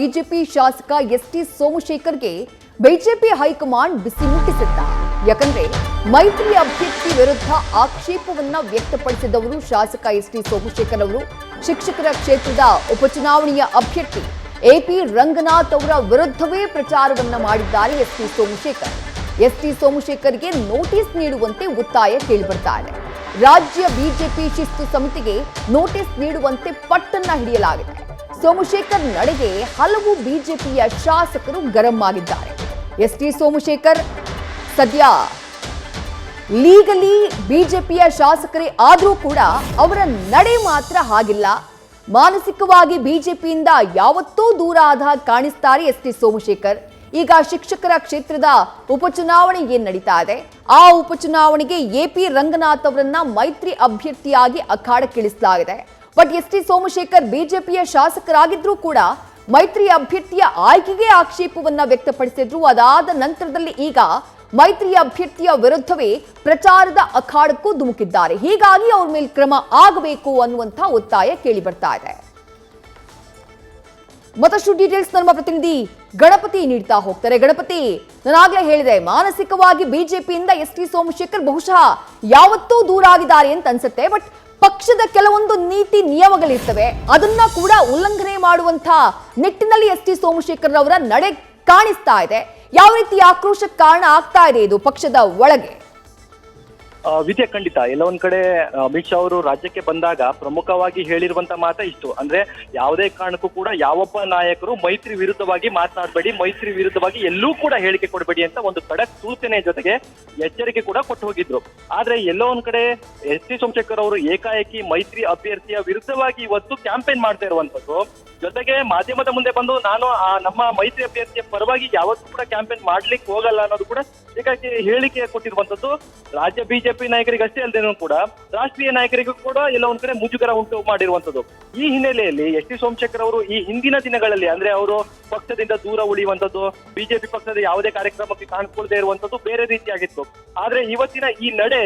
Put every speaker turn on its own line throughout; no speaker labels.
BJP ಶಾಸಕ ST ಸೋಮಶೇಖರ್ಗೆ BJP high command ಬಿಸಿ ಮುಟ್ಟಿಸಿದ್ದ. ಯಾಕಂದ್ರೆ ಮೈತ್ರಿ ಅಭ್ಯರ್ಥಿ ವಿರುದ್ಧ ಆಕ್ಷೇಪವನ್ನ ವ್ಯಕ್ತಪಡಿಸಿದವರು ಶಾಸಕ ಎಸ್ಟಿ ಸೋಮಶೇಖರ್ ಅವರು. ಶಿಕ್ಷಕರ ಕ್ಷೇತ್ರದ ಉಪಚುನಾವಣೆಯ ಅಭ್ಯರ್ಥಿ ಎಪಿ ರಂಗನಾಥ್ ಅವರ ವಿರುದ್ಧವೇ ಪ್ರಚಾರವನ್ನ ಮಾಡಿದ್ದಾರೆ ಎಸ್ಟಿ ಸೋಮಶೇಖರ್. ಎಸ್ಟಿ ಸೋಮಶೇಖರ್ಗೆ ನೋಟಿಸ್ ನೀಡುವಂತೆ ಒತ್ತಾಯ ಕೇಳಿಬರ್ತಾ ಇದೆ. ರಾಜ್ಯ ಬಿಜೆಪಿ ಶಿಸ್ತು ಸಮಿತಿಗೆ ನೋಟಿಸ್ ನೀಡುವಂತೆ ಪಟ್ಟನ್ನ ಹಿಡಿಯಲಾಗಿದೆ. ಸೋಮಶೇಖರ್ ನಡೆಗೆ ಹಲವು ಬಿಜೆಪಿಯ ಶಾಸಕರು ಗರಂ ಆಗಿದ್ದಾರೆ. ಎಸ್ಟಿ ಸೋಮಶೇಖರ್ ಸದ್ಯ ಲೀಗಲಿ ಬಿಜೆಪಿಯ ಶಾಸಕರೇ ಆದರೂ ಕೂಡ ಅವರ ನಡೆ ಮಾತ್ರ ಹಾಗಿಲ್ಲ. ಮಾನಸಿಕವಾಗಿ ಬಿಜೆಪಿಯಿಂದ ಯಾವತ್ತೂ ದೂರ ಆದ ಹಾಗೆ ಕಾಣಿಸ್ತಾರೆ ಎಸ್ಟಿ ಸೋಮಶೇಖರ್. ಈಗ ಶಿಕ್ಷಕರ ಕ್ಷೇತ್ರದ ಉಪಚುನಾವಣೆ ಏನ್ ನಡೀತಾ ಇದೆ, ಆ ಉಪಚುನಾವಣೆಗೆ ಎಪಿ ರಂಗನಾಥ್ ಅವರನ್ನ ಮೈತ್ರಿ ಅಭ್ಯರ್ಥಿಯಾಗಿ ಅಖಾಡಕ್ಕಿಳಿಸಲಾಗಿದೆ. ಬಟ್ ಎಸ್ಟಿ ಸೋಮಶೇಖರ್ ಬಿಜೆಪಿಯ ಶಾಸಕರಾಗಿದ್ರೂ ಕೂಡ ಮೈತ್ರಿ ಅಭ್ಯರ್ಥಿಯ ಆಯ್ಕೆಗೆ ಆಕ್ಷೇಪವನ್ನ ವ್ಯಕ್ತಪಡಿಸಿದ್ರು. ಅದಾದ ನಂತರದಲ್ಲಿ ಈಗ ಮೈತ್ರಿ ಅಭ್ಯರ್ಥಿಯ ವಿರುದ್ಧವೇ ಪ್ರಚಾರದ ಅಖಾಡಕ್ಕೂ ಧುಮುಕಿದ್ದಾರೆ. ಹೀಗಾಗಿ ಅವ್ರ ಮೇಲೆ ಕ್ರಮ ಆಗಬೇಕು ಅನ್ನುವಂಥ ಒತ್ತಾಯ ಕೇಳಿ ಬರ್ತಾ ಇದೆ. ಮತ್ತಷ್ಟು ಡೀಟೇಲ್ಸ್ ನಮ್ಮ ಪ್ರತಿನಿಧಿ ಗಣಪತಿ ನೀಡ್ತಾ ಹೋಗ್ತಾರೆ. ಗಣಪತಿ, ನಾನಾಗ್ಲೇ ಹೇಳಿದೆ, ಮಾನಸಿಕವಾಗಿ ಬಿಜೆಪಿಯಿಂದ ಎಸ್ಟಿ ಸೋಮಶೇಖರ್ ಬಹುಶಃ ಯಾವತ್ತೂ ದೂರ ಆಗಿದ್ದಾರೆ ಅಂತ ಅನ್ಸುತ್ತೆ. ಬಟ್ ಪಕ್ಷದ ಕೆಲವೊಂದು ನೀತಿ ನಿಯಮಗಳಿರ್ತವೆ, ಅದನ್ನ ಕೂಡ ಉಲ್ಲಂಘನೆ ಮಾಡುವಂತ ನಿಟ್ಟಿನಲ್ಲಿ ಎಸ್ಟಿ ಸೋಮಶೇಖರ್ ಅವರ ನಡೆ ಕಾಣಿಸ್ತಾ ಇದೆ. ಯಾವ ರೀತಿ ಆಕ್ರೋಶಕ್ಕೆ ಕಾರಣ ಆಗ್ತಾ ಇದೆ ಇದು ಪಕ್ಷದ ಒಳಗೆ?
ವಿದ್ಯೆ ಖಂಡಿತ ಎಲ್ಲ ಒಂದ್ ಕಡೆ ಅಮಿತ್ ಶಾ ಅವರು ರಾಜ್ಯಕ್ಕೆ ಬಂದಾಗ ಪ್ರಮುಖವಾಗಿ ಹೇಳಿರುವಂತ ಮಾತ ಇಷ್ಟು, ಅಂದ್ರೆ ಯಾವುದೇ ಕಾರಣಕ್ಕೂ ಕೂಡ ಯಾವೊಬ್ಬ ನಾಯಕರು ಮೈತ್ರಿ ವಿರುದ್ಧವಾಗಿ ಮಾತನಾಡಬೇಡಿ, ಮೈತ್ರಿ ವಿರುದ್ಧವಾಗಿ ಎಲ್ಲೂ ಕೂಡ ಹೇಳಿಕೆ ಕೊಡಬೇಡಿ ಅಂತ ಒಂದು ಖಡಕ್ ಸೂಚನೆ ಜೊತೆಗೆ ಎಚ್ಚರಿಕೆ ಕೂಡ ಕೊಟ್ಟು ಹೋಗಿದ್ರು. ಆದ್ರೆ ಎಲ್ಲೋ ಒಂದ್ ಕಡೆ ಎಸ್ ಟಿ ಸೋಮಶೇಖರ್ ಅವರು ಏಕಾಏಕಿ ಮೈತ್ರಿ ಅಭ್ಯರ್ಥಿಯ ವಿರುದ್ಧವಾಗಿ ಇವತ್ತು ಕ್ಯಾಂಪೇನ್ ಮಾಡ್ತಾ ಇರುವಂತದ್ದು, ಜೊತೆಗೆ ಮಾಧ್ಯಮದ ಮುಂದೆ ಬಂದು ನಾನು ನಮ್ಮ ಮೈತ್ರಿ ಅಭ್ಯರ್ಥಿಯ ಪರವಾಗಿ ಯಾವತ್ತೂ ಕೂಡ ಕ್ಯಾಂಪೇನ್ ಮಾಡ್ಲಿಕ್ಕೆ ಹೋಗಲ್ಲ ಅನ್ನೋದು ಕೂಡ ಹೀಗಾಗಿ ಹೇಳಿಕೆ ಕೊಟ್ಟಿರುವಂತದ್ದು ರಾಜ್ಯ ಬಿಜೆಪಿ ನಾಯಕರಿಗೆ ಅಷ್ಟೇ ಅಲ್ಲದೇನೂ ಕೂಡ ರಾಷ್ಟ್ರೀಯ ನಾಯಕರಿಗೂ ಕೂಡ ಎಲ್ಲ ಒಂದ್ ಕಡೆ ಮುಜುಗರ ಉಂಟು ಮಾಡಿರುವಂತದ್ದು. ಈ ಹಿನ್ನೆಲೆಯಲ್ಲಿ ಎಸ್ ಟಿ ಸೋಮಶೇಖರ್ ಅವರು ಈ ಹಿಂದಿನ ದಿನಗಳಲ್ಲಿ ಅಂದ್ರೆ ಅವರು ಪಕ್ಷದಿಂದ ದೂರ ಉಳಿಯುವಂತದ್ದು, ಬಿಜೆಪಿ ಪಕ್ಷದ ಯಾವುದೇ ಕಾರ್ಯಕ್ರಮಕ್ಕೆ ಕಾಣಿಸ್ಕೊಳ್ದೇ ಇರುವಂತದ್ದು ಬೇರೆ ರೀತಿಯಾಗಿತ್ತು. ಆದ್ರೆ ಇವತ್ತಿನ ಈ ನಡೆ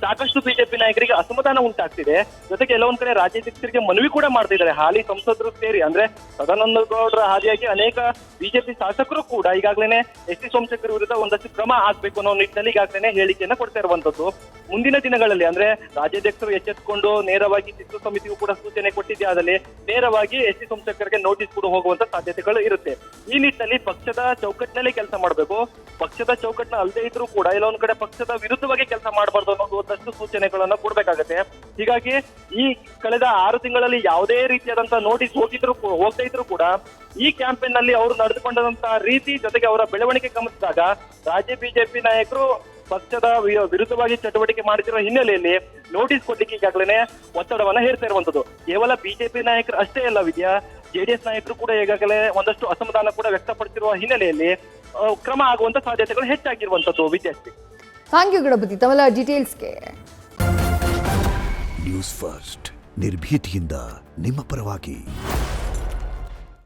ಸಾಕಷ್ಟು ಬಿಜೆಪಿ ನಾಯಕರಿಗೆ ಅಸಮಾಧಾನ ಉಂಟಾಗ್ತಿದೆ. ಜೊತೆಗೆ ಎಲ್ಲೊಂದ್ ಕಡೆ ರಾಜ್ಯಾಧ್ಯಕ್ಷರಿಗೆ ಮನವಿ ಕೂಡ ಮಾಡ್ತಿದ್ದಾರೆ. ಹಾಲಿ ಸಂಸದರು ಸೇರಿ ಅಂದ್ರೆ ಸದಾನಂದ ಗೌಡರ ಹಾದಿಯಾಗಿ ಅನೇಕ ಬಿಜೆಪಿ ಶಾಸಕರು ಕೂಡ ಈಗಾಗಲೇ ಎಸ್ ಟಿ ಸೋಮಶೇಖರ್ ವಿರುದ್ಧ ಒಂದಷ್ಟು ಕ್ರಮ ಆಗ್ಬೇಕು ಅನ್ನೋ ನಿಟ್ಟಿನಲ್ಲಿ ಈಗಾಗಲೇ ಹೇಳಿಕೆಯನ್ನ ಕೊಡ್ತಾ ಇರುವಂತದ್ದು. ಮುಂದಿನ ದಿನಗಳಲ್ಲಿ ಅಂದ್ರೆ ರಾಜ್ಯಾಧ್ಯಕ್ಷರು ಎಚ್ಚೆತ್ತುಕೊಂಡು ನೇರವಾಗಿ ಶಿಸ್ತು ಸಮಿತಿಗೂ ಕೂಡ ಸೂಚನೆ ಕೊಟ್ಟಿದ್ದೆ ಆದಲ್ಲಿ ನೇರವಾಗಿ ಎಸ್ ಟಿ ಸೋಮಶೇಖರ್ಗೆ ನೋಟಿಸ್ ಕೂಡ ಹೋಗುವಂತ ಸಾಧ್ಯತೆಗಳು ಇರುತ್ತೆ. ಈ ನಿಟ್ಟಿನಲ್ಲಿ ಪಕ್ಷದ ಚೌಕಟ್ಟಿನಲ್ಲಿ ಕೆಲಸ ಮಾಡಬೇಕು. ಪಕ್ಷದ ಚೌಕಟ್ಟಿನ ಅಲ್ಲದೆ ಇದ್ರೂ ಕೂಡ ಎಲ್ಲೊಂದ್ ಕಡೆ ಪಕ್ಷದ ವಿರುದ್ಧವಾಗಿ ಕೆಲಸ ಮಾಡಬಾರ್ದು ಅನ್ನೋದು ಒಂದಷ್ಟು ಸೂಚನೆಗಳನ್ನ ಕೊಡ್ಬೇಕಾಗತ್ತೆ. ಹೀಗಾಗಿ ಈ ಕಳೆದ 6 ತಿಂಗಳಲ್ಲಿ ಯಾವುದೇ ರೀತಿಯಾದಂತಹ ನೋಟಿಸ್ ಹೋಗ್ತಾ ಇದ್ರು ಕೂಡ ಈ ಕ್ಯಾಂಪೇನ್ ನಲ್ಲಿ ಅವರು ನಡೆದುಕೊಂಡಂತಹ ರೀತಿ ಜೊತೆಗೆ ಅವರ ಬೆಳವಣಿಗೆ ಗಮನಿಸಿದಾಗ ರಾಜ್ಯ ಬಿಜೆಪಿ ನಾಯಕರು ಪಕ್ಷದ ವಿರುದ್ಧವಾಗಿ ಚಟುವಟಿಕೆ ಮಾಡುತ್ತಿರುವ ಹಿನ್ನೆಲೆಯಲ್ಲಿ ನೋಟಿಸ್ ಕೊಡ್ಲಿಕ್ಕೆ ಈಗಾಗಲೇ ಒತ್ತಡವನ್ನ ಹೇರ್ತಾ ಇರುವಂತದ್ದು. ಕೇವಲ ಬಿಜೆಪಿ ನಾಯಕರು ಅಷ್ಟೇ ಅಲ್ಲ ವಿದ್ಯಾ, ಜೆಡಿಎಸ್ ನಾಯಕರು ಕೂಡ ಈಗಾಗಲೇ ಒಂದಷ್ಟು ಅಸಮಾಧಾನ ಕೂಡ ವ್ಯಕ್ತಪಡಿಸಿರುವ ಹಿನ್ನೆಲೆಯಲ್ಲಿ ಕ್ರಮ ಆಗುವಂತ ಸಾಧ್ಯತೆಗಳು ಹೆಚ್ಚಾಗಿರುವಂತದ್ದು. ವಿದ್ಯಾರ್ಥಿ,
ಥ್ಯಾಂಕ್ ಯು ಗಣಪತಿ ತಮ್ಮೆಲ್ಲ ಡೀಟೇಲ್ಸ್ಗೆ.
ನ್ಯೂಸ್ ಫಸ್ಟ್ ನಿರ್ಭೀತಿಯಿಂದ ನಿಮ್ಮ ಪರವಾಗಿ.